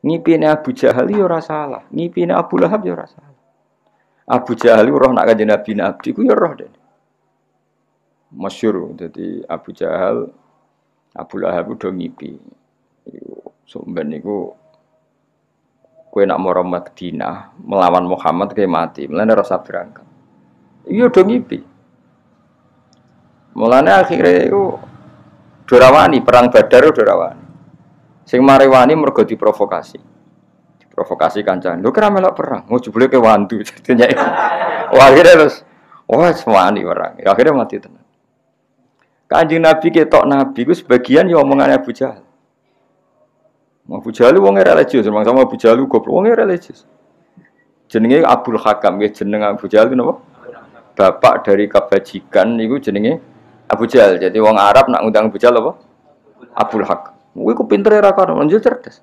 Ngipine Abu Jahal yo ora salah, ngipine Abu Lahab yo ora salah. Abu Jahal roh nak kanjeng Nabi ku yo roh dene. Masyhur dadi Abu Jahal Abu Lahab udah ngipi. Sumben niku kowe nak mara Madinah melawan Muhammad kayak mati, mulane rasa berangkat. Iya udah ngipi. Mulane akhire iku dorawani perang Badar dorawani. Sing marewani mergo diprovokasi. Diprovokasi kancane. Lho kira melok perang, mau jebule ke wandu jadinya. Wah akhirnya terus wah semani orang. Akhirnya mati tenan. Kanjeng Nabi ketok Nabi ku sebagian ya omongane Abu Jahal. Abu Jahal wong religius, sama Abu Jahal goblok wong religius. Jenenge Abdul Hakam, nggih jeneng Abu Jahal napa? Bapak dari kebajikan niku jenenge Abu Jahal. Jadi wong Arab nak ngundang Abu Jahal apa? Abdul Hakam. Kuwi ku pintere ra karo, njur cerdas.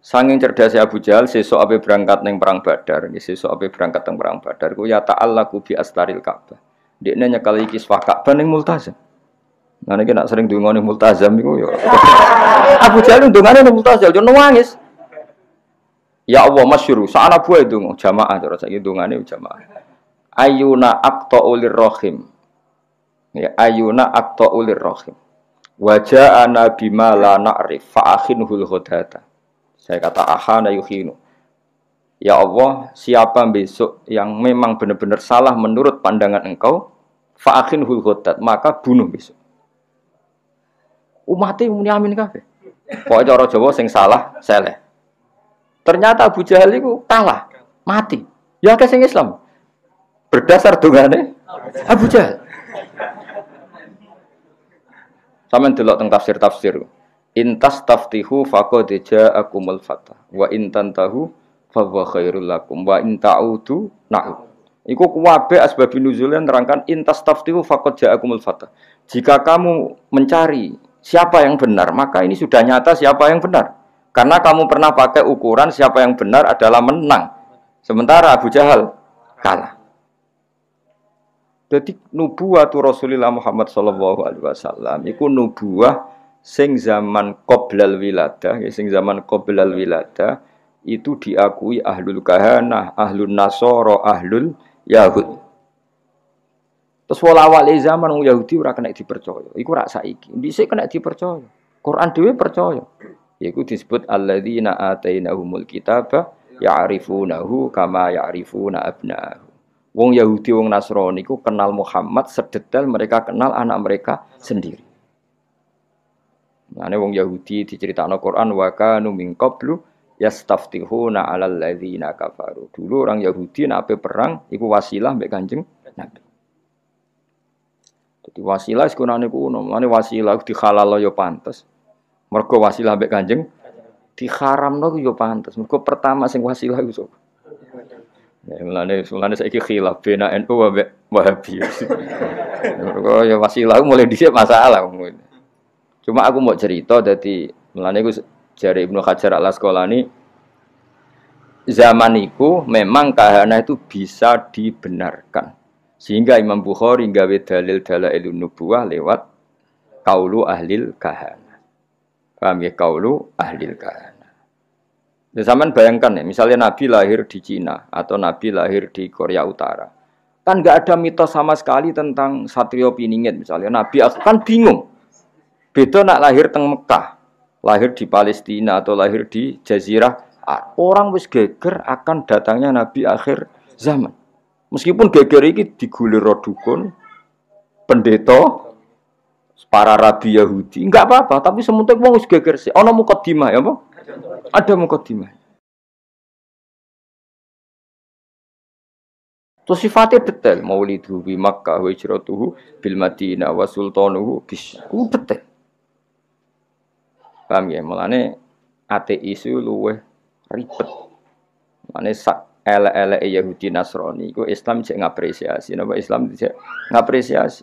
Sanging cerdasnya Abu Jahal sesuk ape berangkat ning perang Badar, nggih sesuk ape berangkat teng perang Badar ku ya ta'allaku bi astaril Ka'bah. Dekne nyekal iki Kiswah Ka'bah ning Multazam. Nah niki nak sering ndongane Multazam iku ya. Abu Jahal ndongane ning Multazam yo nangis. Ya Allah masyhur, saana buah itu jamaah terus saiki ndongane jamaah. Ayuna aqta'ulir rahim. Ya ayuna aqta'ulir rahim. Wa ja'ana bima la na'rif fa akhinhul ghadata. Saya kata ahana yuhinu. Ya Allah, siapa besok yang memang benar-benar salah menurut pandangan engkau, fa akhinhul ghadat, maka bunuh besok. Umate muni amin kabeh. Pokoke cara Jawa sing salah seleh. Ternyata Abu Jahal iku kalah, mati. Ya akeh sing Islam. Berdasar dongane Abu Jahal. Sampeyan delok teng tafsir-tafsir. Intas taftihu faqad ja'akumul fatah wa in tantahu fa huwa khairul lakum wa in ta'udu na'ud. Iku kabeh asbabun nuzulnya nerangkan intas taftihu faqad ja'akumul fatah. Jika kamu mencari siapa yang benar, maka ini sudah nyata siapa yang benar. Karena kamu pernah pakai ukuran siapa yang benar adalah menang. Sementara Abu Jahal kalah. Jadi nubuwatu Rasulullah Muhammad sallallahu alaihi wasallam iku nubuwah sing zaman qoblal wiladah, sing zaman qoblal wiladah itu diakui ahlul kahanah, ahlun nasara, ahlul yahud. Terus wala-wali zaman wong Yahudi ora kena dipercaya. Iku rak saiki. Dhisik kena dipercaya. Quran dhewe percaya. Yaiku disebut alladzina atainahumul kitaba ya'rifunahu kama ya'rifuna abna'ahum. Wong Yahudi wong Nasrani ku kenal Muhammad sedetail mereka kenal anak mereka sendiri. Mane wong Yahudi diceritakno Quran wa kanu min qablu yastaftihuna 'alal ladzina kafaru. Dulu orang Yahudi nek ape perang iku wasilah mbek Kanjeng Nabi. Dadi wasilah sekunane kuno, mane wasilah dihalal ya pantes. Mergo wasilah mbek Kanjeng diharamno ya pantes. Mergo pertama sing wasilah iku sapa? Ya mulane saiki khilaf bena NU mbek Wahabi. Mergo ya wasilah mulai dhisik masalah. Cuma aku mau cerita dadi mulane iku jare Ibnu Hajar Al-Asqalani zaman iku memang kahana itu bisa dibenarkan. Sehingga Imam Bukhari gawe dalil dalailun nubuwah lewat qaulu ahlil kahana. Paham ya qaulu ahlil kahana. Ya sampean bayangkan ya, misalnya Nabi lahir di Cina atau Nabi lahir di Korea Utara. Kan enggak ada mitos sama sekali tentang Satrio Piningit misalnya. Nabi kan bingung. Beda nak lahir teng Mekah, lahir di Palestina atau lahir di Jazirah, orang wis geger akan datangnya Nabi akhir zaman. Meskipun geger iki digulir dukun, pendeta, para rabi Yahudi, enggak apa-apa, tapi sementing wong wis geger sih. Ana mukadimah ya, apa? Ada mukadimah. Terus sifatnya detail, maulidu bi Makkah wa hijratuhu bil Madinah wa sultanuhu bis. Detail. Paham ya? Mulane ateis itu luwih ribet. Mulane sak elek-eleke Yahudi Nasrani iku Islam cek ngapresiasi. Napa Islam cek ngapresiasi.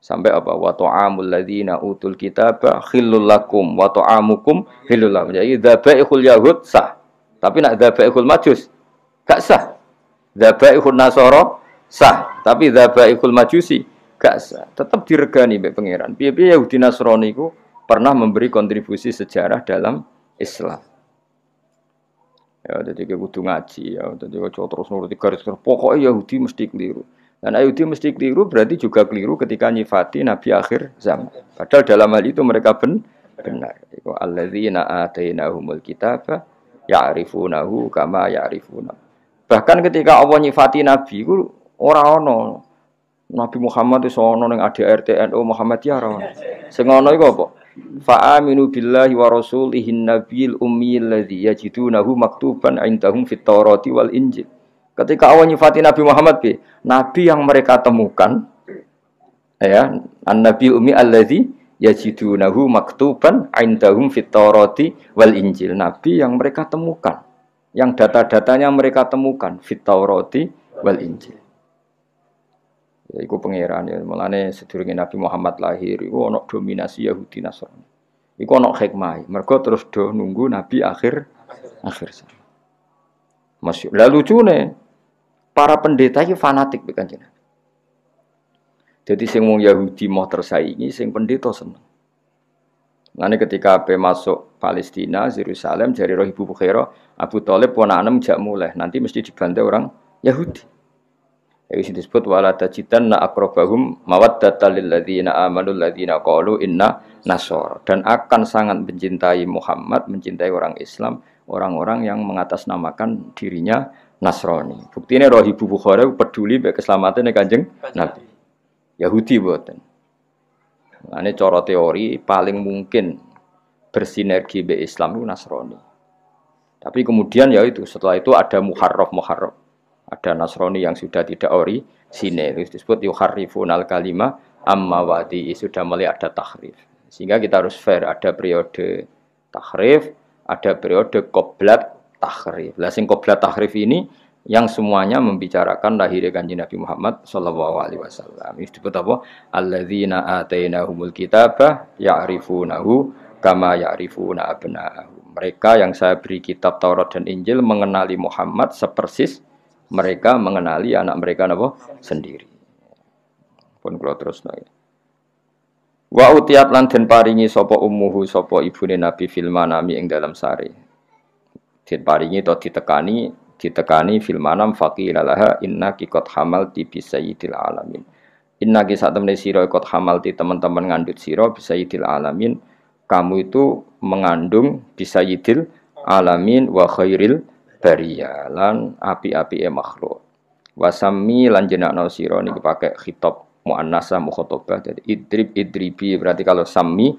Sampai apa? Wa ta'amul ladzina utul kitaba khillul lakum wa ta'amukum khillul lakum. Jadi dzabaihul yahud sah. Tapi nak dzabaihul majus gak sah. Dzabaihul nasara sah. Tapi dzabaihul majusi gak sah. Tetap diregani mbek pangeran. Piye-piye Yahudi Nasrani iku pernah memberi kontribusi sejarah dalam Islam. Ya, jadi kita kudu ngaji ya, jadi kita terus nuruti garis-garis. Pokoknya Yahudi mesti keliru. Dan Yahudi mesti keliru berarti juga keliru ketika nyifati Nabi akhir zaman. Padahal dalam hal itu mereka benar. Iku alladzina atainahumul kitaba ya'rifunahu kama ya'rifuna. Bahkan ketika Allah nyifati Nabi itu ora ono Nabi Muhammad itu ono ning ADRT NU Muhammadiyah ora ono. Sing ono iku apa? Fa aminu billahi wa rasulihi nabiyil ummiyil ladzi yajidunahu maktuban indahum fit Taurati wal Injil. Ketika Allah nyifati Nabi Muhammad nabi yang mereka temukan ya, an-nabiyul ummi alladzi yajidunahu maktuban indahum fit Taurati wal Injil. Nabi yang mereka temukan, yang data-datanya mereka temukan fit Taurati wal Injil. Ya, iku pangeran ya, mulane sedurunge Nabi Muhammad lahir iku ana dominasi Yahudi Nasrani. Iku ana hikmah. Mergo terus do nunggu Nabi akhir zaman. Masya Allah lucune para pendeta iki fanatik be Kanjeng Nabi. Jadi sing wong Yahudi mau tersaingi, sing pendeta seneng. Mulane ketika ape masuk Palestina, Yerusalem, jari roh Ibu Bukhaira, Abu Thalib ponakane jak mulai, nanti mesti dibantai orang Yahudi. Itu disebut wala tajidanna aqrabahum mawaddatan lil ladzina amanu alladzina qalu inna nasara, dan akan sangat mencintai Muhammad, mencintai orang Islam, orang-orang yang mengatasnamakan dirinya Nasrani. Buktine roh Ibu Bukhari peduli mek keselamatan Kanjeng Nabi. Yahudi boten. Ane cara teori paling mungkin bersinergi be Islam itu Nasrani. Tapi kemudian ya itu setelah itu ada muharraf. Ada Nasrani yang sudah tidak orisinil, disebut yuharrifunal kalimah amma wadi, sudah mulai ada tahrif. Sehingga kita harus fair, ada periode tahrif, ada periode qoblat tahrif. Lah sing qoblat tahrif ini yang semuanya membicarakan lahirnya Kanjeng Nabi Muhammad sallallahu alaihi wasallam. Itu disebut apa? Alladzina atainahumul kitaba ya'rifunahu kama ya'rifuna abna'ahum. Mereka yang saya beri kitab Taurat dan Injil mengenali Muhammad sepersis mereka mengenali anak mereka napa sendiri. Pun kula terusno. Wa utiyat lan den paringi sapa ummuhu sapa ibune Nabi fil manami ing dalam sare. Den paringi to ditekani fil manam faqila laha innaki qad hamalti bi sayyidil alamin. Innaki sak temene sira qad hamalti teman-teman ngandut sira bi sayyidil alamin. Kamu itu mengandung bi sayyidil alamin wa khairil bariyalan api-api makhluk. Wasami lan jenakno sira niki pakai khitab muannasah mukhatabah. Jadi idribi berarti kalau sami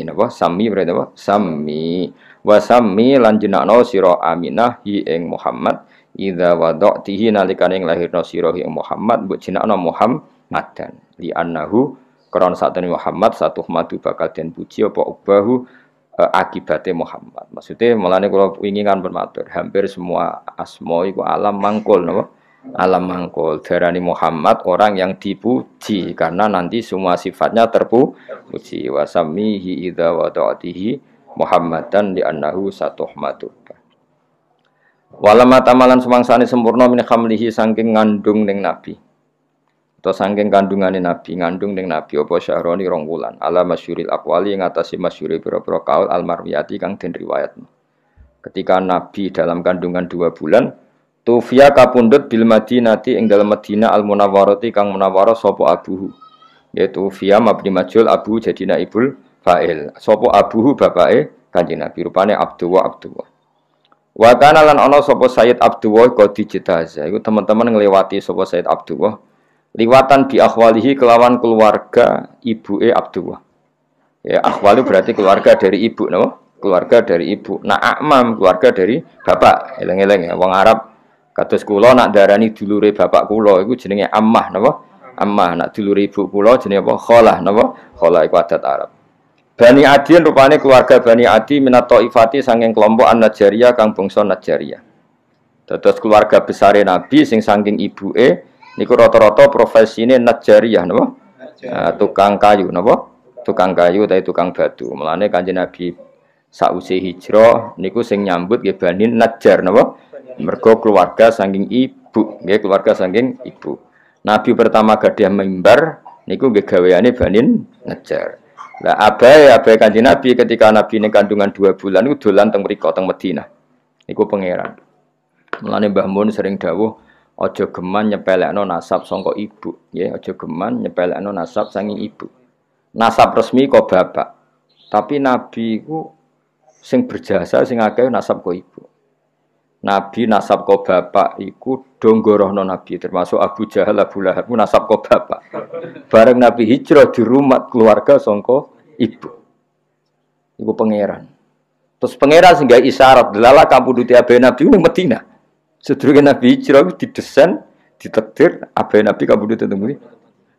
napa? Sami berarti apa? Sami. Wasami lan jenakno sira Aminah hi ing Muhammad idza wada'tihi nalikane lahirna sira hi ing Muhammad mbok jenakno Muhammadan li annahu krana satene Muhammad satu madu bakal den puji apa ubahu akibatnya Muhammad. Maksudnya mulane kalau ingin kan bermatur, hampir semua asma itu alam mangkul, no? Alam mangkul. Darani Muhammad orang yang dipuji karena nanti semua sifatnya terpuji. Wasamihi idza wada'tihi Muhammadan li annahu satuhmatu. Walama tamalan semangsane sempurna min khamlihi saking ngandung ning Nabi. Atau saking kandungane Nabi, ngandung ning Nabi apa syahroni 2 wulan. Ala masyhuril aqwali ngatasi masyhuri pira-pira kaul al-marwiyati kang den riwayatno. Ketika Nabi dalam kandungan 2 bulan, tufiya kapundhut bil Madinati ing dalem Madinah al-Munawwarati kang munawwarah sapa abuhu. Yaitu fiya mabni majhul abu jadi naibul fa'il. Sapa abuhu bapake Kanjeng Nabi rupane Abdullah. Wa kana lan ana sapa Sayyid Abdullah qad dijetaza. Iku teman-teman nglewati sapa Sayyid Abdullah liwatan bi akhwalihi kelawan keluarga ibuke Abdullah. Ya akhwalu berarti keluarga dari ibu, no? Keluarga dari ibu. Nah akmam keluarga dari bapak. Eleng-eleng ya wong Arab kados kula nak darani dulure bapak kula iku jenenge ammah, napa? Ammah. Nak dulure ibu kula jenenge apa? Khalah, napa? Khalah iku adat Arab. Bani Adi rupane keluarga Bani Adi minat Taifati saking kelompok An-Najjariyah kang bangsa Najjariyah. Dados keluarga besare Nabi sing saking ibuke niku rata-rata profesine Najjariyah napa? Tukang kayu napa? Tukang kayu utawa tukang batu. Mulane Kanjeng Nabi sausé hijrah niku sing nyambut nggih Bani Najjar napa? Mergo keluarga saking ibu, nggih keluarga saking ibu. Nabi pertama gadah mimbar niku nggih gaweane Bani Najjar. Lah abai Kanjeng Nabi ketika Nabi ini kandungan 2 bulan itu dolan teng mriko teng Madinah. Iku pangeran. Mulane Mbah Mun sering dawuh aja geman nyepelekno nasab saka ibu, nggih, aja geman nyepelekno nasab saking ibu. Nasab resmi kok bapak. Tapi Nabi iku sing berjasa sing akeh nasab kok ibu. Nabi nasab kok bapak iku do nggorohno Nabi termasuk Abu Jahal, Abu Lahab nasab kok bapak. Bareng Nabi hijrah di rumah keluarga saka ibu. Iku pangeran. Terus pangeran sing gawe isyarat delala kampuduti abe Nabi ning Madinah. Sedurunge Nabi hijrah didesain, ditakdir abe Nabi kampuduti teng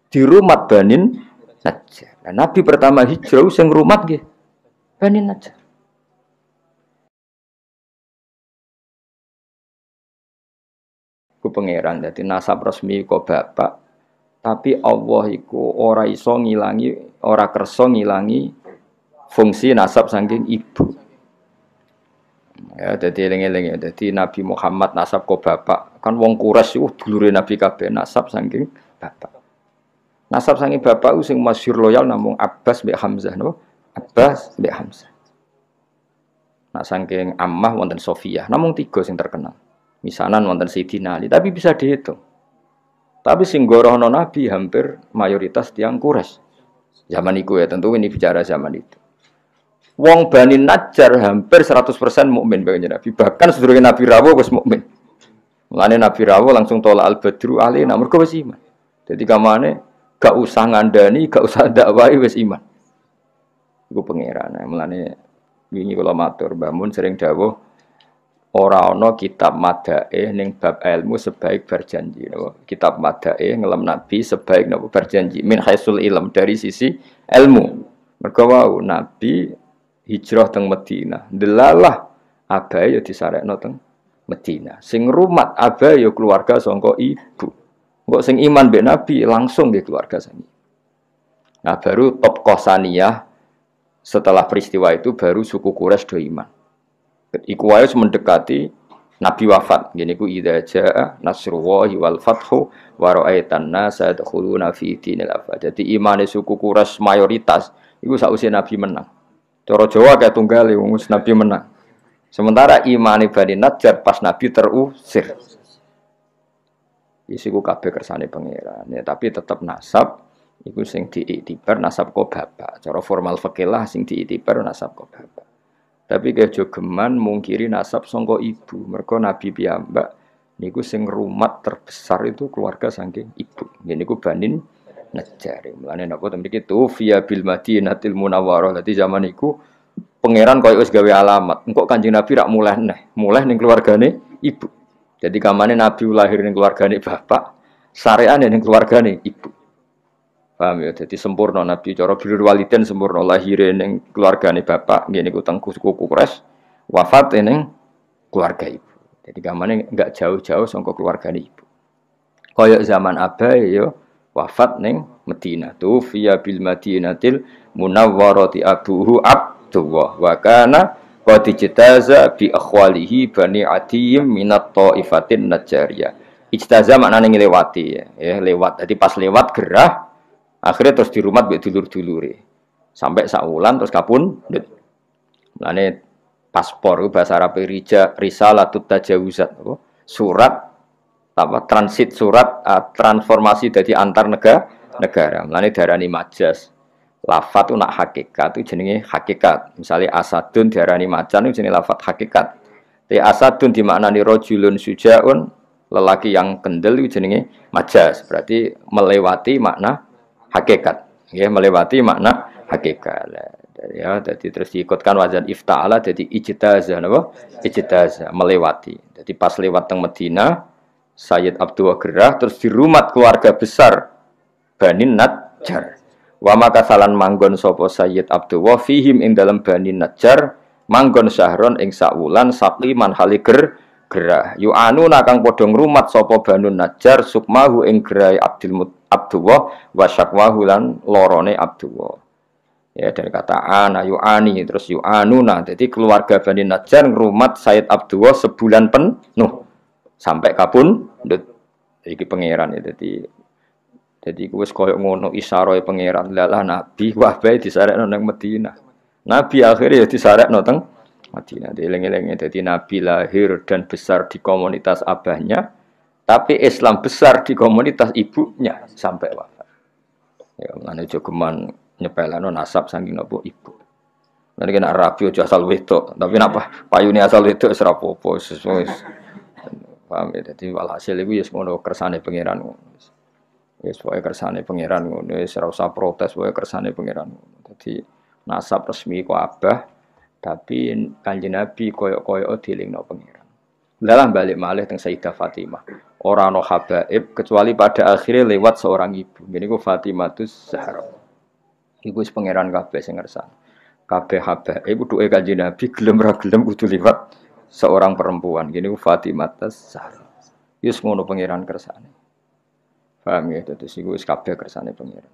di rumah Banin Najjar. Nah, Nabi pertama hijrah sing rumat nggih Banin Najjar. Ku pangeran dadi nasab resmi kok bapak, tapi Allah iku ora iso ngilangi, ora kersa ngilangi fungsi nasab saking ibu. Ya, jadi eling-eling ya. Jadi Nabi Muhammad nasab kok bapak. Kan wong Quraisy dulure Nabi kabeh nasab saking bapak. Nasab saking bapak sing masyhur loyal namung Abbas mbek Hamzah, napa? Abbas mbek Hamzah. Nah saking Ammah wonten Sofiyah, namung 3 sing terkenal. Misanan wonten Sayyidina Ali, tapi bisa dihitung. Tapi sing gorohno Nabi hampir mayoritas tiyang Quraisy. Zaman iku ya, tentu ini bicara zaman itu. Wong Bani Najjar hampir 100% mukmin bagi Nabi. Bahkan sedurunge Nabi rawuh wis mukmin. Mulane Nabi rawuh langsung tolak al-badru alaina mergo wis iman. Dadi kamane gak usah ngandani, gak usah dakwahi wis iman. Iku pangeran. Mulane wingi kula matur Mbah Mun sering dawuh ora ana kitab madaih ning bab ilmu sebaik berjanji. Kitab madaih ngelem Nabi sebaik napa berjanji min haisul ilm dari sisi ilmu. Mergo wau Nabi hijrah teng Madinah. Delalah abae ya disarekno teng Madinah. Sing rumat abae ya keluarga saka ibu. Kok sing iman mbek Nabi langsung di keluarga sami. Nah, baru top Qosaniyah setelah peristiwa itu baru suku Quraisy do iman. Iku wae mendekati Nabi wafat. Ngene iku idza jaa nasrullahi wal fathu wa ra'aitan nasa yadkhuluna fi dinil afwaj. Jadi imane suku Quraisy mayoritas iku sausé Nabi menang. Cara Jawa kayak tunggal wong Nabi menang. Sementara imane Bani Najjar pas Nabi terusir. Isiku kabeh kersane pangeran. Ya, tapi tetap nasab iku sing diiktibar nasab kok bapak. Cara formal fikih lah sing diiktibar nasab kok bapak. Tapi kejo geman mungkiri nasab sangka ibu. Mergo Nabi piyambak niku sing rumat terbesar itu keluarga saking ibu. Niku Banin Najjar. Mulane napa to mriki via bil Madinatil Munawwarah. Dadi zaman iku pangeran koyo wis gawe alamat. Engko Kanjeng Nabi rak mulih ning keluargane ibu. Jadi kamane Nabi lahir ning keluargane bapak, sareane ning keluargane ibu. Paham ya? Jadi sempurna Nabi cara birrul walidain sempurna lahir ning keluargane bapak, nggih niku teng suku Quraisy, wafat ning keluarga ibu. Jadi kamane enggak jauh-jauh saka keluargane ibu. Kaya zaman abae ya wafat ning Madinah. Via bil Madinatil Munawwarati abuhu Abdullah wa kana qad ijtaza bi akhwalihi Bani Adiyim minat taifatin Najjariyah. Ijtaza maknane nglewati ya, lewat. Jadi pas lewat gerah akhirnya terus dirumat mbek dulur-dulure. Sampai sak wulan terus kapundhut. Mulane paspor itu bahasa Arab risalatut tajawuzat apa? Surat apa transit surat transformasi dari antar negara. Mulane diarani majas. Lafat itu nak hakikat itu jenenge hakikat. Misalnya asadun diarani macan itu jenenge lafat hakikat. Tapi asadun dimaknani rajulun sujaun, lelaki yang kendel itu jenenge majas. Berarti melewati makna hakikat. Ya, melewati makna hakikat. Ya, jadi terus diikutkan wazan ifta'ala jadi ijtazah napa? Ijtazah melewati. Jadi pas lewat teng Madinah Sayyid Abdullah gerah terus dirumat keluarga besar Bani Najjar. Wa maka salan manggon sapa Sayyid Abdullah fihim ing dalam Bani Najjar manggon syahron ing sak wulan saqiman haliger gerah yu'anu nakang padha ngrumat sapa Banu Najjar sukmahu ing gerai Abdullah wa syakwahu lan lorone Abdullah. Ya dari kata ana yu'ani terus yu'anuna. Jadi keluarga Bani Najjar ngrumat Sayyid Abdullah sebulan penuh sampai kapundhut. Iki pangeran ya Jadi iku wis koyo ngono isaroe pangeran. Lah nabi wae disarekno nang Madinah. Nabi akhirnya ya disarekno teng Madinah. Dieling-elinge dadi nabi lahir dan besar di komunitas abahnya, tapi Islam besar di komunitas ibunya sampai wafat. Ya ngene jogeman nyepelano nasab saking napa ibu. Nanti kena rapi aja asal wedok, tapi napa payune asal wedok wis ora apa-apa wis. Paham ya, dadi walhasil iku ya ngono kersane pangeran ngono. Wis pokoke kersane pangeran ngono, wis ora usah protes pokoke kersane pangeran ngono. Dadi nasab resmi ku abah, tapi Kanjeng Nabi koyo-koyo dielingno pangeran. Dalam balik malih teng Sayyidah Fatimah. Ora ana habaib kecuali pada akhirnya lewat seorang ibu. Ngene ku Fatimatus Zahra. Iku wis pangeran kabeh sing ngersani. Kabeh habaib duwe Kanjeng Nabi gelem ra gelem kudu liwat seorang perempuan. Gini ku Fatimatus Zahra. Yus ngono pangeran kersane. Paham ya, terus iku wis kabeh kersane pangeran.